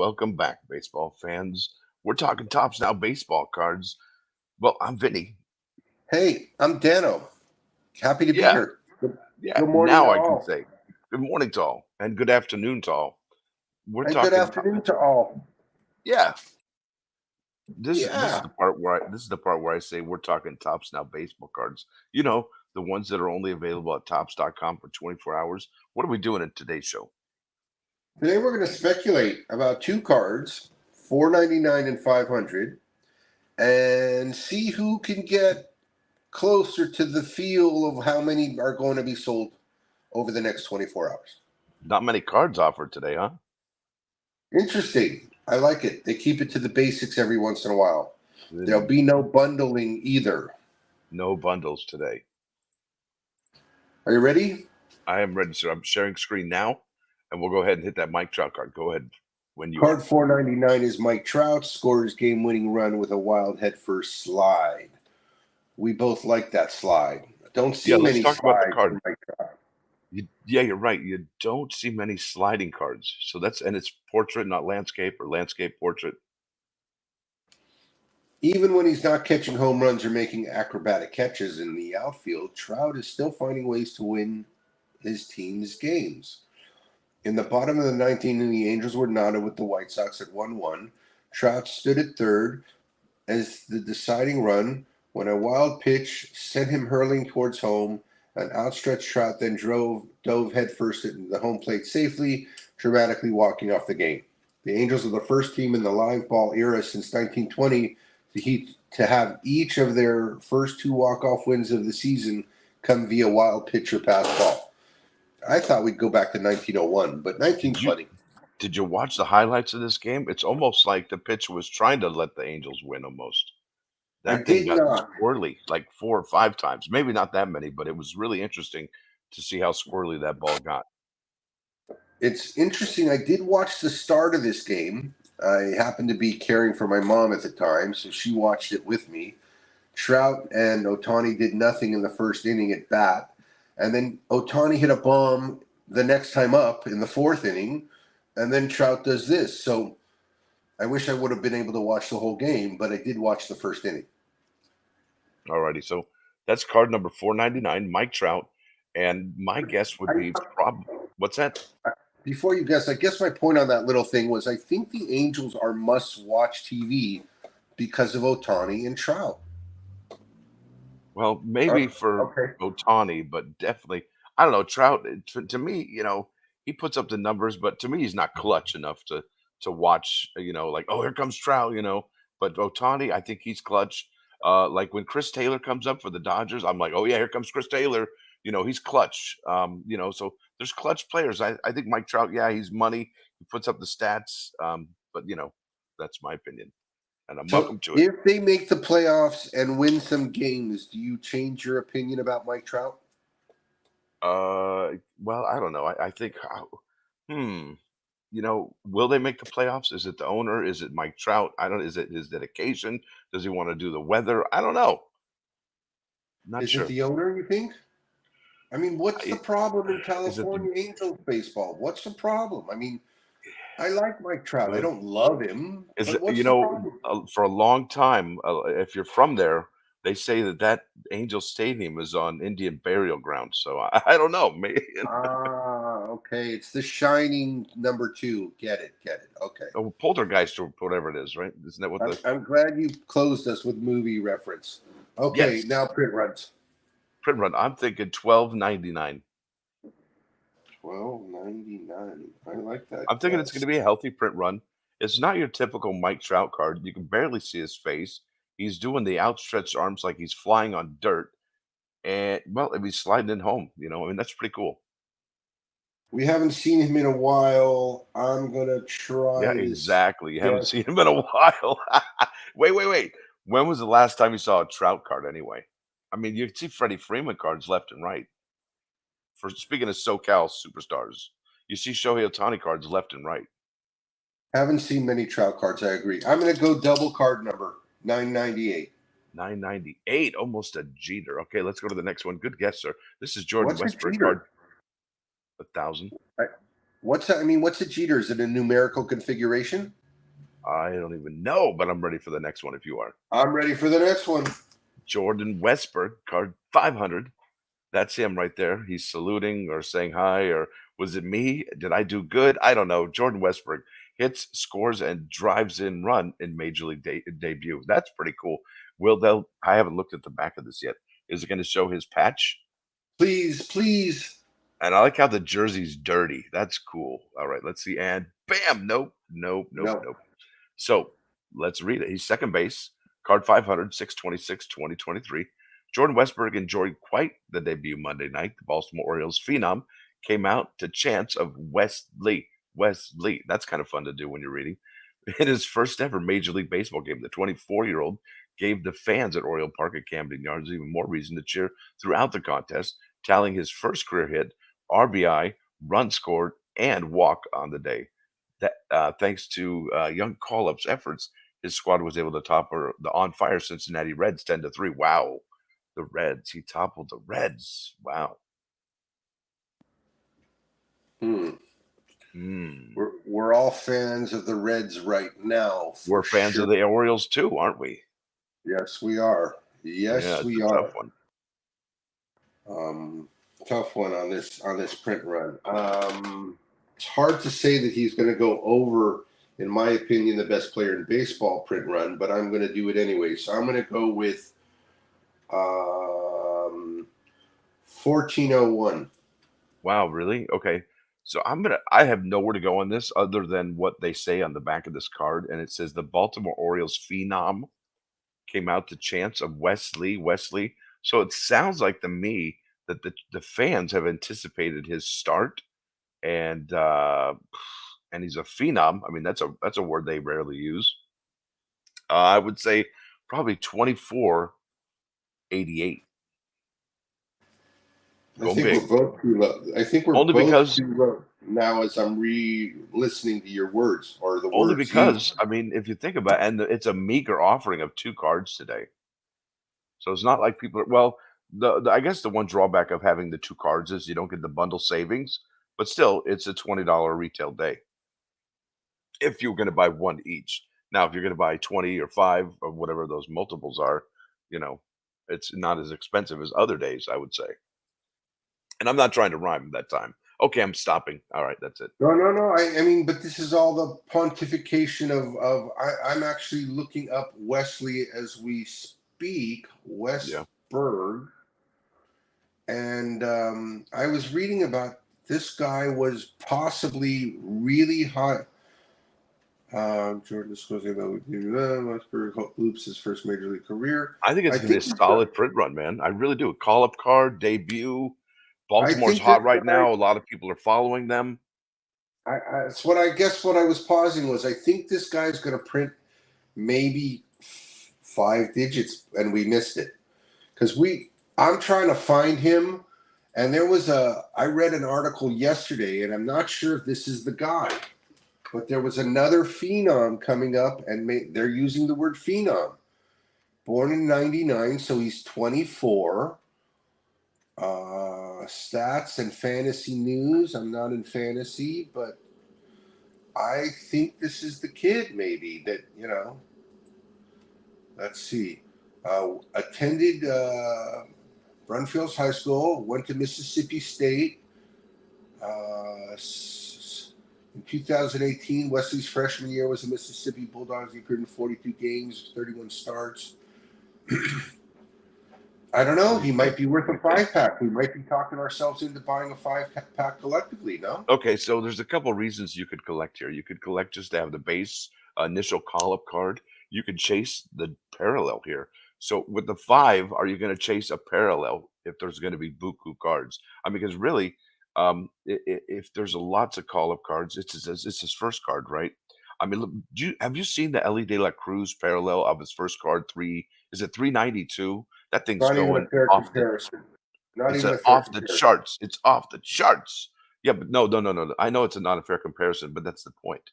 welcome back, baseball fans. We're talking tops now baseball cards. Well, I'm Vinny. Hey, I'm Dano. Happy to be Yeah, here. yeah. Good morning to Now I can all, say good morning to all and good afternoon to all. We're and good talking top. afternoon to all. Yeah, this is Yeah, the part where I say we're talking tops now baseball cards. You know, the ones that are only available at tops.com for 24 hours. What are we doing in today's show? today we're going to speculate about two cards, 499 and 500, and see who can get closer to the feel of how many are going to be sold over the next 24 hours. Not many cards offered today, huh? Interesting. I like it. They keep it to the basics every once in a while. There'll Mm, be no bundling either. No bundles today. Are you ready? I am ready, sir. I'm sharing screen now, and we'll go ahead and hit that Mike Trout card. Go ahead when you Card are. 499 is Mike Trout scores game-winning run with a wild head-first slide. We both like that slide. Don't Yeah, see let's many talk about the slides card. from Mike Trout. Yeah, you're right. You don't see many sliding cards. So and it's portrait, not landscape, or landscape portrait. Even when he's not catching home runs or making acrobatic catches in the outfield, Trout is still finding ways to win his team's games. In the bottom of the 19th inning, the Angels were knotted with the White Sox at 1-1. Trout stood at third as the deciding run when a wild pitch sent him hurling towards home. An outstretched Trout then dove headfirst at the home plate safely, dramatically walking off the game. The Angels are the first team in the live ball era since 1920 to have each of their first two walk-off wins of the season come via wild pitch or pass ball. I thought we'd go back to 1901, but Did you 1920. did you watch the highlights of this game? It's almost like the pitcher was trying to let the Angels win almost. I That thing did got not. squirrely like 4 or 5 times. Maybe not that many, but it was really interesting to see how squirrely that ball got. It's interesting. I did watch the start of this game. I happened to be caring for my mom at the time, so she watched it with me. Trout and Otani did nothing in the first inning at bat. And then Otani hit a bomb the next time up in the fourth inning. And then Trout does this. So I wish I would have been able to watch the whole game, but I did watch the first inning. Alrighty, so that's card number 499, Mike Trout. And my guess would be what's that? Before you guess, I guess my point on that little thing was I think the Angels are must watch TV because of Otani and Trout. Well, maybe for Okay. Otani, but definitely, I don't know. Trout, to me, he puts up the numbers, but to me, he's not clutch enough to watch. Like, oh, here comes Trout. But Otani, I think he's clutch. Like when Chris Taylor comes up for the Dodgers, I'm like, oh yeah, here comes Chris Taylor. He's clutch. So there's clutch players. I think Mike Trout, yeah, he's money. He puts up the stats. But that's my opinion, and I'm So welcome to it. if they make the playoffs and win some games, do you change your opinion about Mike Trout? Well, I don't know. I think, hmm, will they make the playoffs? Is it the owner? Is it Mike Trout? I don't. Is it his dedication? Does he want to do the weather? I don't know. Not Is it sure. the owner, you think? I mean, what's the I- problem in Is it the California Angels baseball? What's the problem? I mean, I like Mike Trout. I well? don't love him, Is but it what's the problem? for a long time? If you're from there, they say that Angel Stadium is on Indian burial ground. So I don't know. Maybe Okay. It's the shining number two. Get it. Okay. oh, Poltergeist or whatever it is, right? Isn't that what I'm, the I'm glad you closed us with movie reference. Okay, yes now print runs. print run? I'm thinking 12.99. 12.99. I like that I'm thinking it's going guess. to be a healthy print run. It's not your typical Mike Trout card. You can barely see his face. He's doing the outstretched arms like he's flying on dirt. And, well, if he's sliding in home, I mean, that's pretty cool. We haven't seen him in a while. I'm gonna Yeah, try this. exactly. You haven't Yes. seen him in a while. Wait. When was the last time you saw a Trout card anyway? I mean, you can see Freddie Freeman cards left and right. For speaking of SoCal superstars, you see Shohei Otani cards left and right. Haven't seen many trout cards. I agree. I'm gonna go double card number 998. 998, almost a Jeter. Okay, let's go to the next one. Good guess, sir. This is Jordan What's a Westburg card, cheater? 1,000. What's that? I mean, what's a Jeter? Is it a numerical configuration? I don't even know, but I'm ready for the next one if you are. I'm ready for the next one. Jordan Westberg, card 500. That's him right there. He's saluting or saying hi, or was it me? Did I do good? I don't know. Jordan Westberg hits, scores, and drives in run in Major League debut. That's pretty cool. Will they'll? I haven't looked at the back of this yet. Is it going to show his patch? Please, please. And I like how the jersey's dirty. That's cool. All right, let's see. And bam! Nope, nope, nope, No. nope. So let's read it. He's second base, card 500, 626, 2023. Jordan Westberg enjoyed quite the debut Monday night. The Baltimore Orioles phenom came out to chants of Wesley. Wesley. That's kind of fun to do when you're reading. In his first ever Major League Baseball game, the 24-year-old gave the fans at Oriole Park at Camden Yards even more reason to cheer throughout the contest, tallying his first career hit, RBI, run scored, and walk on the day. That thanks to young call-up's efforts, his squad was able to topple the on-fire Cincinnati Reds 10-3. Wow, the Reds! He toppled the Reds. Wow. Hmm. Hmm. We're all fans of the Reds right now, We're for fans sure. of the Orioles too, aren't we? Yes, we are. Yeah, Yes, it's we a tough are. one. Um, Tough one on this print run. It's hard to say that he's going to go over, in my opinion, the best player in baseball print run, but I'm going to do it anyway. So I'm going to go with 1401. Wow, really? Okay. So I have nowhere to go on this other than what they say on the back of this card, and it says the Baltimore Orioles phenom came out to chants of Wesley, Wesley. So it sounds like to me that the fans have anticipated his start, and he's a phenom. I mean, that's a word they rarely use. I would say probably 2488. I Go think we're big. both too low. I think we're Only both because too low now as I'm re-listening to your words or the only words used. because I mean, if you think about it, and it's a meager offering of 2 cards today. So it's not like people are well, the I guess the one drawback of having the 2 cards is you don't get the bundle savings, but still, it's a $20 retail day if you're gonna buy 1 each. Now, if you're gonna buy 20 or 5 or whatever those multiples are, you know, it's not as expensive as other days, I would say. And I'm not trying to rhyme that time. Okay, I'm stopping. Alright, that's it. No, no, no. I mean, but this is all the pontification of I'm actually looking up Wesley as we speak, Yeah. Westberg, and I was reading about this guy was possibly really high. Jordan disclosing about Westberg loops his first major league career. I think it's I gonna be a think this guy, solid print run, man. I really do. A call-up card, debut. I Baltimore's think this hot right guy. now. A lot of people are following them. It's what I guess. What I was pausing was I think this guy's going to print maybe 5 digits, and we missed it because I'm trying to find him, and there was a I read an article yesterday, and I'm not sure if this is the guy, but there was another phenom coming up, and they're using the word phenom. Born in '99, so he's 24. Stats and fantasy news. I'm not in fantasy, but I think this is the kid, maybe that Let's see. Attended Brunfields High School. Went to Mississippi State. In 2018, Wesley's freshman year was the Mississippi Bulldogs. He appeared in 42 games, 31 starts. I don't know. He Okay, might be worth a okay. 5 pack. We might be talking ourselves into buying a 5 pack collectively. No. Okay, so there's a couple reasons you could collect here. You could collect just to have the base initial call-up card. You could chase the parallel here. So with the 5, are you gonna chase a parallel if there's gonna be buku cards? I mean, because really, if there's a lots of call-up cards, it's his first card, right? I mean, look, have you seen the Ellie De La Cruz parallel of his first card? Is it 392? That thing's Not even a going fair off the comparison. Not it's even a a fair off the comparison. charts. It's off the charts. Yeah, but no, no, no, no. I know it's a not a fair comparison, but that's the point.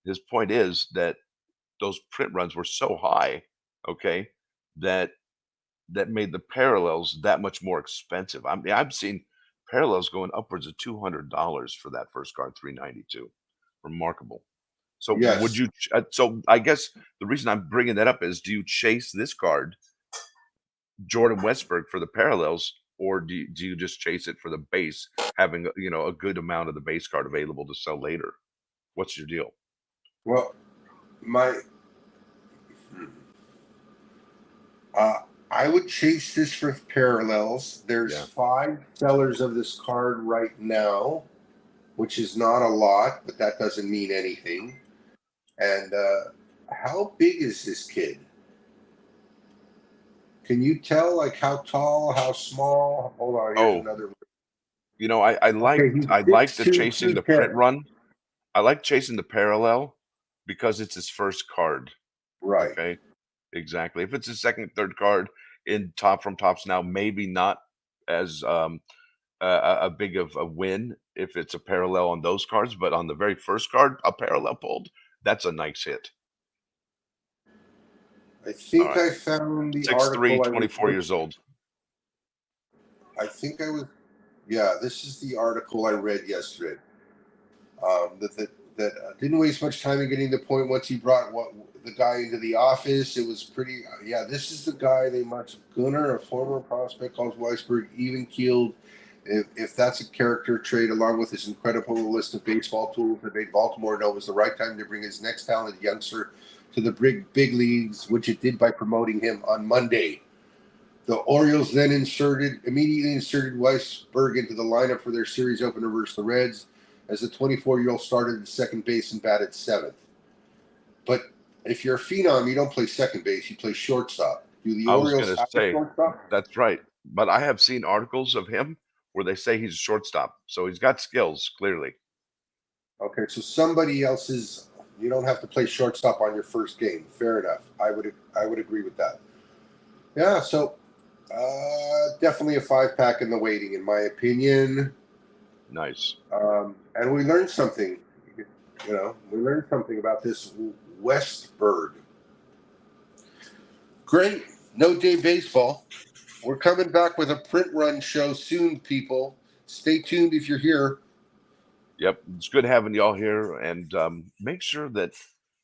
His point is that those print runs were so high, okay, that that made the parallels that much more expensive. I mean, I've seen parallels going upwards of $200 for that first card, 392. Remarkable. So would Yes. you? So I guess the reason I'm bringing that up is, do you chase this card, Jordan Westberg, for the parallels, or do you just chase it for the base, having a good amount of the base card available to sell later? What's your deal? Well, my hmm, uh, I would chase this for parallels. There's Yeah. 5 sellers of this card right now, which is not a lot, but that doesn't mean anything. And how big is this kid? Can you tell, like, how tall, how small? Hold on, here's Oh, another. I Okay, liked he's I liked the 6'2", chasing the print 210. run. I like chasing the parallel because it's his first card. Right. Okay, exactly. If it's his second, third card in from tops now, maybe not as a big of a win if it's a parallel on those cards, but on the very first card, a parallel pulled, that's a nice hit. I All think right, I found the 6'3", article I was 24 years old. I think I was. Yeah, this is the article I read yesterday. That didn't waste much time in getting the point. Once he brought the guy into the office, it was pretty. Yeah, this is the guy they must. Gunnar, a former prospect, calls Weisberg even keeled. If that's a character trait, along with his incredible list of baseball tools that made Baltimore know it was the right time to bring his next talented youngster to the big leagues, which it did by promoting him on Monday. The Orioles then immediately inserted Weisberg into the lineup for their series opener versus the Reds, as the 24-year-old started at second base and batted seventh. But if you're a phenom, you don't play second base; you play shortstop. Do the I was Orioles gonna have a say shortstop? that's right, but I have seen articles of him where they say he's a shortstop, so he's got skills clearly. Okay, so somebody else's. You don't have to play shortstop on your first game. Fair enough. I would agree with that. Yeah. So definitely a 5 pack in the waiting, in my opinion. Nice. And we learned something. We learned something about this Westberg. Great. No day baseball. We're coming back with a print run show soon, people. Stay tuned if you're here. Yep, it's good having y'all here, and make sure that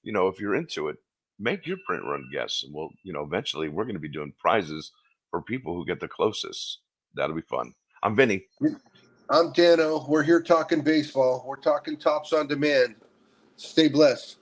if you're into it, make your print run guess, and we'll eventually we're going to be doing prizes for people who get the closest. That'll be fun. I'm Vinny. I'm Dano. We're here talking baseball. We're talking tops on demand. Stay blessed.